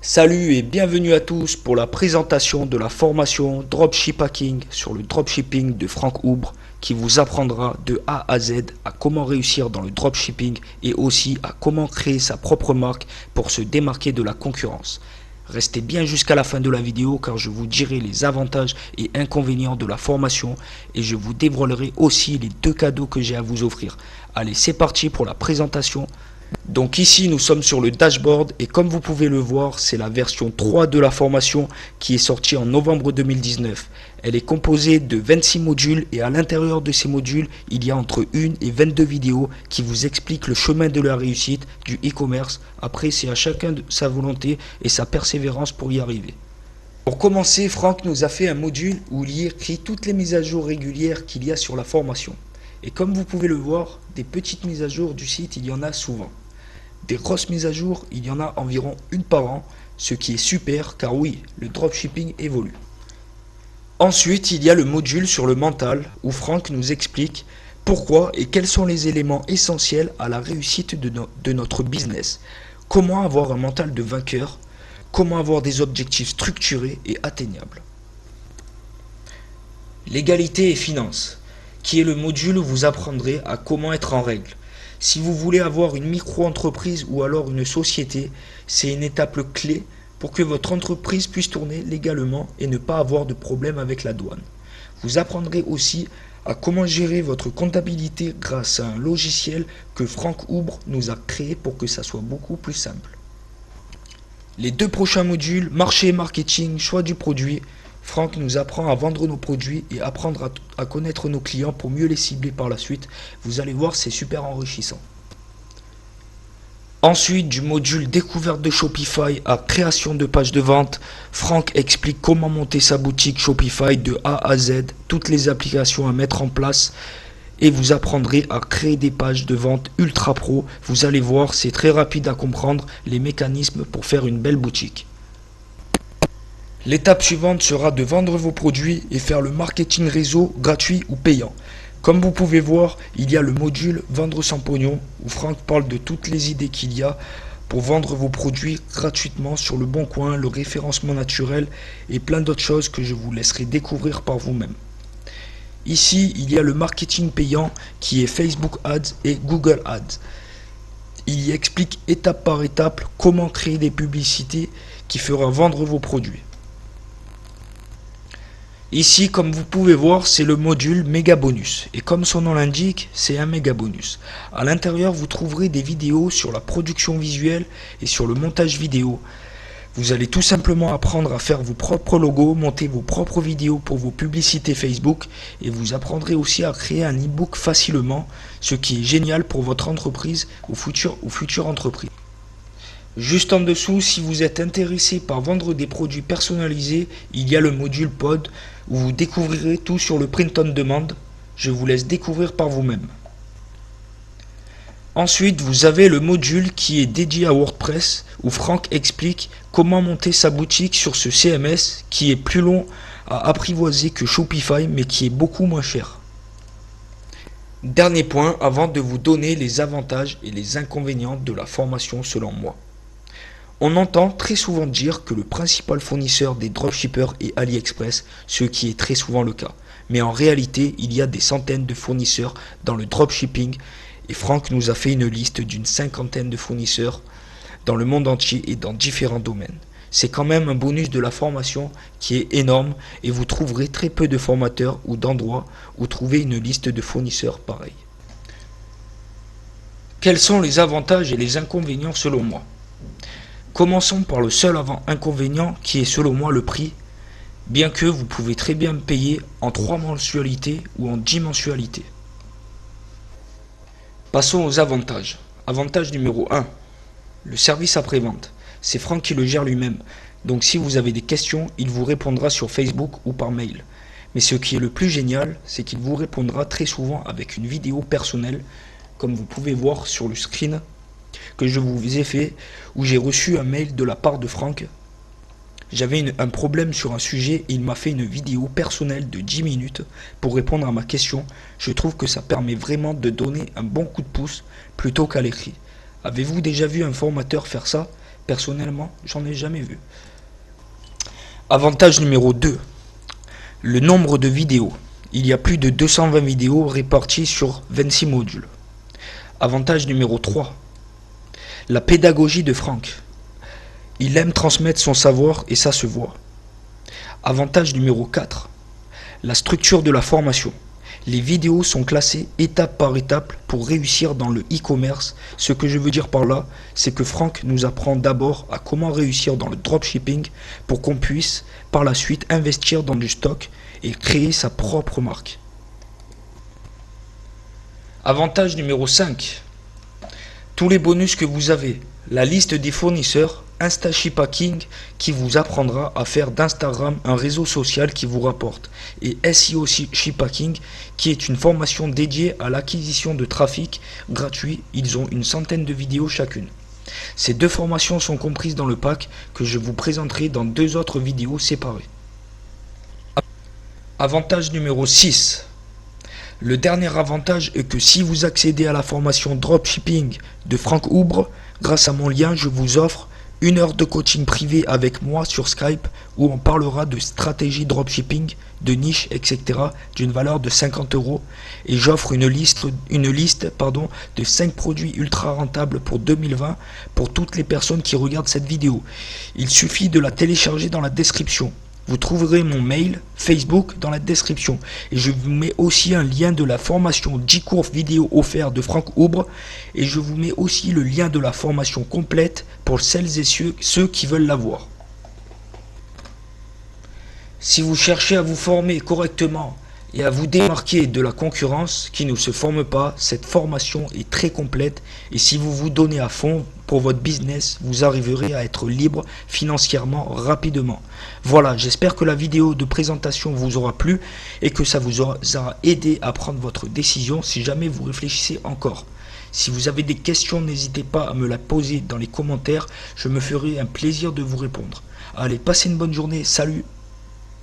Salut et bienvenue à tous pour la présentation de la formation Dropshipping sur le dropshipping de Franck Oubre qui vous apprendra de A à Z à comment réussir dans le dropshipping et aussi à comment créer sa propre marque pour se démarquer de la concurrence. Restez bien jusqu'à la fin de la vidéo car je vous dirai les avantages et inconvénients de la formation et je vous dévoilerai aussi les deux cadeaux que j'ai à vous offrir. Allez, c'est parti pour la présentation. Donc ici nous sommes sur le dashboard et comme vous pouvez le voir, c'est la version 3 de la formation qui est sortie en novembre 2019. Elle est composée de 26 modules et à l'intérieur de ces modules, il y a entre 1 et 22 vidéos qui vous expliquent le chemin de la réussite du e-commerce. Après, c'est à chacun de sa volonté et sa persévérance pour y arriver. Pour commencer, Franck nous a fait un module où il y écrit toutes les mises à jour régulières qu'il y a sur la formation. Et comme vous pouvez le voir, des petites mises à jour du site, il y en a souvent. Des grosses mises à jour, il y en a environ une par an, ce qui est super car oui, le dropshipping évolue. Ensuite, il y a le module sur le mental où Franck nous explique pourquoi et quels sont les éléments essentiels à la réussite de notre business. Comment avoir un mental de vainqueur, comment avoir des objectifs structurés et atteignables. L'égalité et finances, qui est le module où vous apprendrez à comment être en règle. Si vous voulez avoir une micro-entreprise ou alors une société, c'est une étape clé pour que votre entreprise puisse tourner légalement et ne pas avoir de problème avec la douane. Vous apprendrez aussi à comment gérer votre comptabilité grâce à un logiciel que Franck Oubre nous a créé pour que ça soit beaucoup plus simple. Les deux prochains modules, marché et marketing, choix du produit, Franck nous apprend à vendre nos produits et apprendre à connaître nos clients pour mieux les cibler par la suite. Vous allez voir, c'est super enrichissant. Ensuite, du module découverte de Shopify à création de pages de vente, Franck explique comment monter sa boutique Shopify de A à Z, toutes les applications à mettre en place et vous apprendrez à créer des pages de vente ultra pro. Vous allez voir, c'est très rapide à comprendre les mécanismes pour faire une belle boutique. L'étape suivante sera de vendre vos produits et faire le marketing réseau gratuit ou payant. Comme vous pouvez voir, il y a le module Vendre sans pognon où Franck parle de toutes les idées qu'il y a pour vendre vos produits gratuitement sur le bon coin, le référencement naturel et plein d'autres choses que je vous laisserai découvrir par vous-même. Ici, il y a le marketing payant qui est Facebook Ads et Google Ads. Il y explique étape par étape comment créer des publicités qui feront vendre vos produits. Ici, comme vous pouvez voir, c'est le module méga bonus. Et comme son nom l'indique, c'est un méga bonus. À l'intérieur, vous trouverez des vidéos sur la production visuelle et sur le montage vidéo. Vous allez tout simplement apprendre à faire vos propres logos, monter vos propres vidéos pour vos publicités Facebook et vous apprendrez aussi à créer un e-book facilement, ce qui est génial pour votre entreprise ou future entreprise. Juste en dessous, si vous êtes intéressé par vendre des produits personnalisés, il y a le module Pod où vous découvrirez tout sur le print on demand. Je vous laisse découvrir par vous-même. Ensuite, vous avez le module qui est dédié à WordPress où Franck explique comment monter sa boutique sur ce CMS qui est plus long à apprivoiser que Shopify mais qui est beaucoup moins cher. Dernier point avant de vous donner les avantages et les inconvénients de la formation selon moi. On entend très souvent dire que le principal fournisseur des dropshippers est AliExpress, ce qui est très souvent le cas. Mais en réalité, il y a des centaines de fournisseurs dans le dropshipping et Franck nous a fait une liste d'une cinquantaine de fournisseurs dans le monde entier et dans différents domaines. C'est quand même un bonus de la formation qui est énorme et vous trouverez très peu de formateurs ou d'endroits où trouver une liste de fournisseurs pareils. Quels sont les avantages et les inconvénients selon moi ? Commençons par le seul inconvénient qui est selon moi le prix, bien que vous pouvez très bien me payer en 3 mensualités ou en 10 mensualités. Passons aux avantages. Avantage numéro 1, le service après-vente. C'est Franck qui le gère lui-même, donc si vous avez des questions, il vous répondra sur Facebook ou par mail. Mais ce qui est le plus génial, c'est qu'il vous répondra très souvent avec une vidéo personnelle, comme vous pouvez voir sur le screen que je vous ai fait, où j'ai reçu un mail de la part de Franck. J'avais un problème sur un sujet et il m'a fait une vidéo personnelle de 10 minutes pour répondre à ma question. Je trouve que ça permet vraiment de donner un bon coup de pouce plutôt qu'à l'écrit. Avez-vous déjà vu un formateur faire ça? Personnellement, j'en ai jamais vu. Avantage numéro 2. Le nombre de vidéos. Il y a plus de 220 vidéos réparties sur 26 modules. Avantage numéro 3. La pédagogie de Franck. Il aime transmettre son savoir et ça se voit. Avantage numéro 4. La structure de la formation. Les vidéos sont classées étape par étape pour réussir dans le e-commerce. Ce que je veux dire par là, c'est que Franck nous apprend d'abord à comment réussir dans le dropshipping pour qu'on puisse par la suite investir dans du stock et créer sa propre marque. Avantage numéro 5. Tous les bonus que vous avez, la liste des fournisseurs, InstaShipHacking qui vous apprendra à faire d'Instagram un réseau social qui vous rapporte, et SEO Shiphacking qui est une formation dédiée à l'acquisition de trafic gratuit. Ils ont une centaine de vidéos chacune. Ces deux formations sont comprises dans le pack que je vous présenterai dans 2 autres vidéos séparées. Avantage numéro 6. Le dernier avantage est que si vous accédez à la formation Dropshipping de Franck Oubre, grâce à mon lien, je vous offre 1 heure de coaching privé avec moi sur Skype où on parlera de stratégie dropshipping, de niche, etc. d'une valeur de 50 € et j'offre une liste de 5 produits ultra rentables pour 2020 pour toutes les personnes qui regardent cette vidéo. Il suffit de la télécharger dans la description. Vous trouverez mon mail, Facebook dans la description. Et je vous mets aussi un lien de la formation 10 cours vidéo offerts de Franck Oubre. Et je vous mets aussi le lien de la formation complète pour celles et ceux qui veulent la voir. Si vous cherchez à vous former correctement et à vous démarquer de la concurrence qui ne se forme pas, cette formation est très complète et si vous vous donnez à fond pour votre business, vous arriverez à être libre financièrement rapidement. Voilà, j'espère que la vidéo de présentation vous aura plu et que ça vous aura aidé à prendre votre décision si jamais vous réfléchissez encore. Si vous avez des questions, n'hésitez pas à me la poser dans les commentaires, je me ferai un plaisir de vous répondre. Allez, passez une bonne journée, salut!